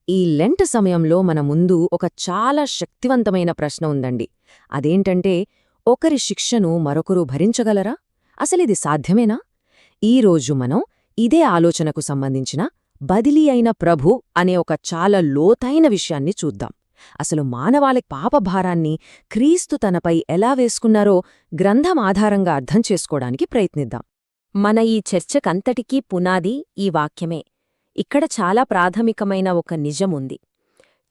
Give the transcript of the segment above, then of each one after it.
ఈ లెంట్ సమయంలో మన ముందు ఒక చాలా శక్తివంతమైన ప్రశ్న ఉందండి. అదేంటంటే, ఒకరి శిక్షను మరొకరు భరించగలరా? అసలిది సాధ్యమేనా? ఈరోజు మనం ఇదే ఆలోచనకు సంబంధించిన బదిలీ అయిన ప్రభు అనే ఒక చాలా లోతైన విషయాన్ని చూద్దాం. అసలు మానవాళి పాపభారాన్ని క్రీస్తు తనపై ఎలా వేసుకున్నారో గ్రంథం ఆధారంగా అర్థం చేసుకోవడానికి ప్రయత్నిద్దాం. మన ఈ చర్చకంతటికీ పునాది ఈ వాక్యమే. ఇక్కడ చాలా ప్రాథమికమైన ఒక నిజముంది.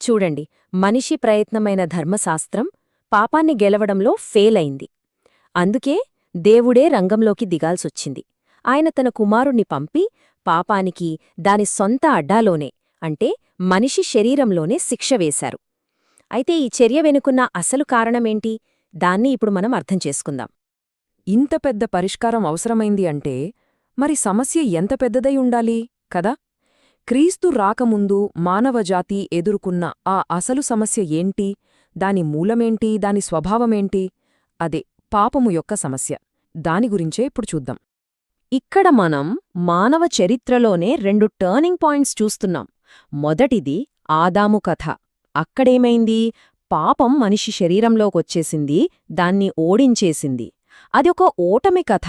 చూడండి, మనిషి ప్రయత్నమైన ధర్మశాస్త్రం పాపాన్ని గెలవడంలో ఫెయిల్ అయింది. అందుకే దేవుడే రంగంలోకి దిగాల్సొచ్చింది. ఆయన తన కుమారుణ్ణి పంపి పాపానికి దాని సొంత అడ్డాలోనే, అంటే మనిషి శరీరంలోనే శిక్ష వేశారు. అయితే ఈ చర్య వెనుకున్న అసలు కారణమేంటి? దాన్ని ఇప్పుడు మనం అర్థం చేసుకుందాం. ఇంత పెద్ద పరిష్కారం అవసరమైంది అంటే మరి సమస్య ఎంత పెద్దదై ఉండాలి కదా? క్రీస్తు రాకముందు మానవజాతి ఎదుర్కొన్న ఆ అసలు సమస్య ఏంటి? దాని మూలమేంటి? దాని స్వభావమేంటి? అదే పాపము యొక్క సమస్య. దాని గురించే ఇప్పుడు చూద్దాం. ఇక్కడ మనం మానవ చరిత్రలోనే రెండు టర్నింగ్ పాయింట్స్ చూస్తున్నాం. మొదటిది ఆదాము కథ. అక్కడేమైంది? పాపం మనిషి శరీరంలోకొచ్చేసింది, దాన్ని ఓడించేసింది. అది ఒక ఓటమి కథ.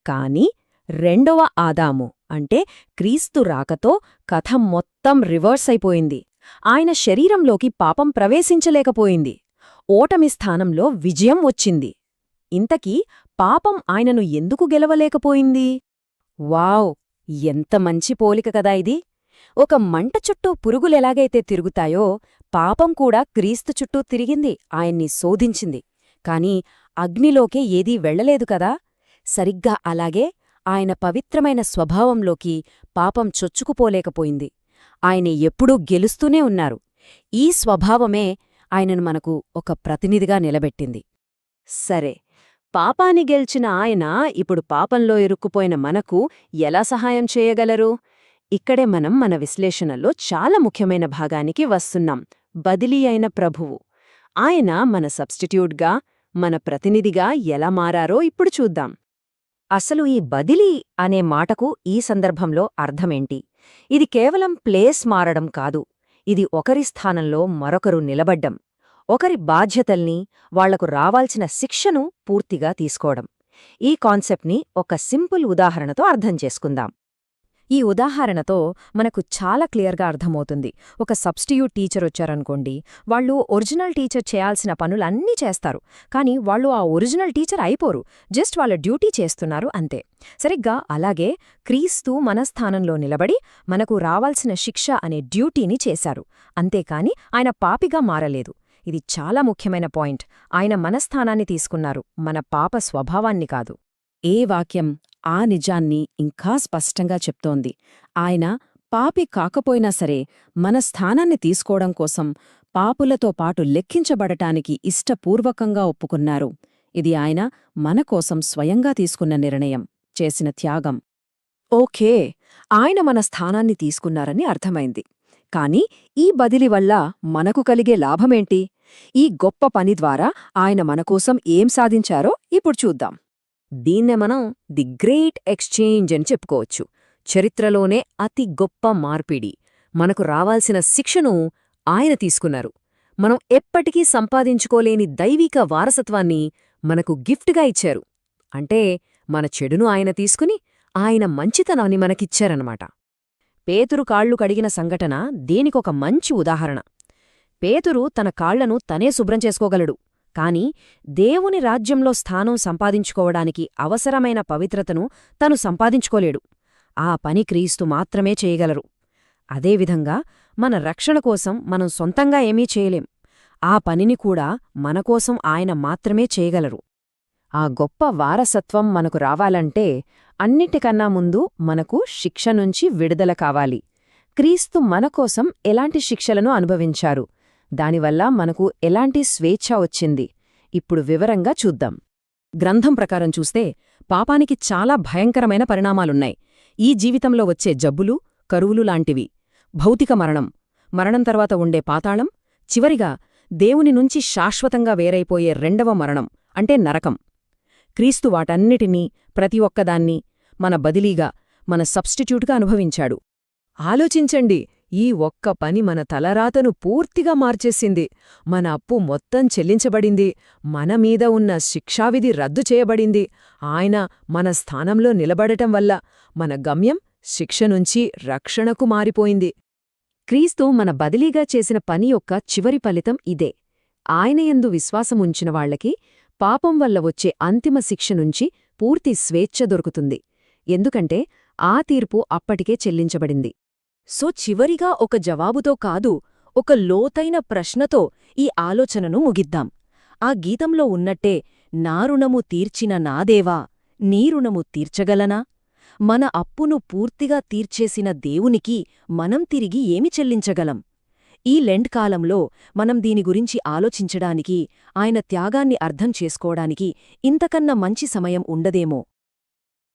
కాని రెండవ ఆదాము అంటే క్రీస్తు రాకతో కథ మొత్తం రివర్స్ అయిపోయింది. ఆయన శరీరంలోకి పాపం ప్రవేశించలేకపోయింది. ఓటమి స్థానంలో విజయం వచ్చింది. ఇంతకీ పాపం ఆయనను ఎందుకు గెలవలేకపోయింది? వావ్! ఎంత మంచి పోలిక కదా ఇది! ఒక మంట చుట్టూ పురుగులెలాగైతే తిరుగుతాయో పాపం కూడా క్రీస్తు చుట్టూ తిరిగింది, ఆయన్ని శోధించింది. కాని అగ్నిలోకే ఏదీ వెళ్లలేదు కదా? సరిగ్గా అలాగే ఆయన పవిత్రమైన స్వభావంలోకి పాపం చొచ్చుకుపోలేకపోయింది. ఆయన ఎప్పుడూ గెలుస్తూనే ఉన్నారు. ఈ స్వభావమే ఆయనను మనకు ఒక ప్రతినిధిగా నిలబెట్టింది. సరే, పాపాన్ని గెల్చిన ఆయన ఇప్పుడు పాపంలో ఇరుక్కుపోయిన మనకు ఎలా సహాయం చేయగలరు? ఇక్కడే మనం మన విశ్లేషణలో చాలా ముఖ్యమైన భాగానికి వస్తున్నాం. బదిలీ అయిన ప్రభువు. ఆయన మన సబ్స్టిట్యూట్గా, మన ప్రతినిధిగా ఎలా మారారో ఇప్పుడు చూద్దాం. అసలు ఈ బదిలీ అనే మాటకు ఈ సందర్భంలో అర్థమేంటి? ఇది కేవలం ప్లేస్ మారడం కాదు. ఇది ఒకరి స్థానంలో మరొకరు నిలబడ్డం, ఒకరి బాధ్యతల్ని, వాళ్లకు రావాల్సిన శిక్షను పూర్తిగా తీసుకోవడం. ఈ కాన్సెప్ట్ని ఒక సింపుల్ ఉదాహరణతో అర్థం చేసుకుందాం. ఈ ఉదాహరణతో మనకు చాలా క్లియర్గా అర్థమవుతుంది. ఒక సబ్స్టిట్యూట్ టీచర్ వచ్చారనుకోండి, వాళ్ళు ఒరిజినల్ టీచర్ చేయాల్సిన పనులన్నీ చేస్తారు. కానీ వాళ్ళు ఆ ఒరిజినల్ టీచర్ అయిపోరు, జస్ట్ వాళ్ళ డ్యూటీ చేస్తున్నారు అంతే. సరిగ్గా అలాగే క్రీస్తు మన స్థానంలో నిలబడి మనకు రావాల్సిన శిక్ష అనే డ్యూటీని చేశారు. అంతేకాని ఆయన పాపిగా మారలేదు. ఇది చాలా ముఖ్యమైన పాయింట్. ఆయన మన స్థానాన్ని తీసుకున్నారు, మన పాప స్వభావాన్ని కాదు. ఏ వాక్యం ఆ నిజాన్ని ఇంకా స్పష్టంగా చెప్తోంది? ఆయన పాపి కాకపోయినా సరే మన స్థానాన్ని తీసుకోవడం కోసం పాపులతో పాటు లెక్కించబడటానికి ఇష్టపూర్వకంగా ఒప్పుకున్నారు. ఇది ఆయన మన కోసం స్వయంగా తీసుకున్న నిర్ణయం, చేసిన త్యాగం. ఓకే, ఆయన మన స్థానాన్ని తీసుకున్నారని అర్థమైంది. కాని ఈ బదిలీ వల్ల మనకు కలిగే లాభమేంటి? ఈ గొప్ప పని ద్వారా ఆయన మనకోసం ఏం సాధించారో ఇప్పుడు చూద్దాం. దీన్నే మనం ది గ్రేట్ ఎక్స్చేంజ్ అని చెప్పుకోవచ్చు. చరిత్రలోనే అతి గొప్ప మార్పిడి. మనకు రావాల్సిన శిక్షను ఆయన తీసుకున్నారు. మనం ఎప్పటికీ సంపాదించుకోలేని దైవిక వారసత్వాన్ని మనకు గిఫ్ట్గా ఇచ్చారు. అంటే మన చెడును ఆయన తీసుకుని ఆయన మంచితనాన్ని మనకిచ్చారన్నమాట. పేతురు కాళ్లు కడిగిన సంఘటన దేనికొక మంచి ఉదాహరణ. పేతురు తన కాళ్లను తనే శుభ్రం చేసుకోగలడు. కాని దేవుని రాజ్యంలో స్థానం సంపాదించుకోవడానికి అవసరమైన పవిత్రతను తను సంపాదించుకోలేడు. ఆ పని క్రీస్తు మాత్రమే చేయగలరు. అదేవిధంగా మన రక్షణ కోసం మనం సొంతంగా ఏమీ చేయలేం. ఆ పనిని కూడా మనకోసం ఆయన మాత్రమే చేయగలరు. ఆ గొప్ప వారసత్వం మనకు రావాలంటే అన్నిటికన్నా ముందు మనకు శిక్ష నుంచి విడుదల కావాలి. క్రీస్తు మనకోసం ఎలాంటి శిక్షలను అనుభవించారు? దానివల్ల మనకు ఎలాంటి స్వేచ్ఛ వచ్చింది? ఇప్పుడు వివరంగా చూద్దాం. గ్రంథం ప్రకారం చూస్తే పాపానికి చాలా భయంకరమైన పరిణామాలున్నాయి. ఈ జీవితంలో వచ్చే జబ్బులు, కరువులు లాంటివి, భౌతిక మరణం, మరణం తర్వాత ఉండే పాతాళం, చివరిగా దేవుని నుంచి శాశ్వతంగా వేరైపోయే రెండవ మరణం అంటే నరకం. క్రీస్తు వాటన్నిటినీ, ప్రతి ఒక్కదాన్ని మన బదిలీగా, మన సబ్స్టిట్యూట్గా అనుభవించాడు. ఆలోచించండి, ఈ ఒక్క పని మన తలరాతను పూర్తిగా మార్చేసింది. మన అప్పు మొత్తం చెల్లించబడింది. మన మీద ఉన్న శిక్షావిధి రద్దు చేయబడింది. ఆయన మన స్థానంలో నిలబడటం వల్ల మన గమ్యం శిక్ష నుంచి రక్షణకు మారిపోయింది. క్రీస్తు మన బదిలీగా చేసిన పని యొక్క చివరి ఫలితం ఇదే. ఆయనయందు విశ్వాసముంచిన వాళ్లకి పాపం వల్ల వచ్చే అంతిమ శిక్ష నుంచి పూర్తి స్వేచ్ఛ దొరుకుతుంది. ఎందుకంటే ఆ తీర్పు అప్పటికే చెల్లించబడింది. సో చివరిగా ఒక జవాబుతో కాదు, ఒక లోతైన ప్రశ్నతో ఈ ఆలోచనను ముగిద్దాం. ఆ గీతంలో ఉన్నట్టే, నా రుణము తీర్చిన నా దేవా, నీ రుణము తీర్చగలనా? మన అప్పును పూర్తిగా తీర్చేసిన దేవునికి మనం తిరిగి ఏమి చెల్లించగలం? ఈ లెంట్ కాలంలో మనం దీని గురించి ఆలోచించడానికి, ఆయన త్యాగాన్ని అర్థం చేసుకోవడానికి ఇంతకన్నా మంచి సమయం ఉండదేమో.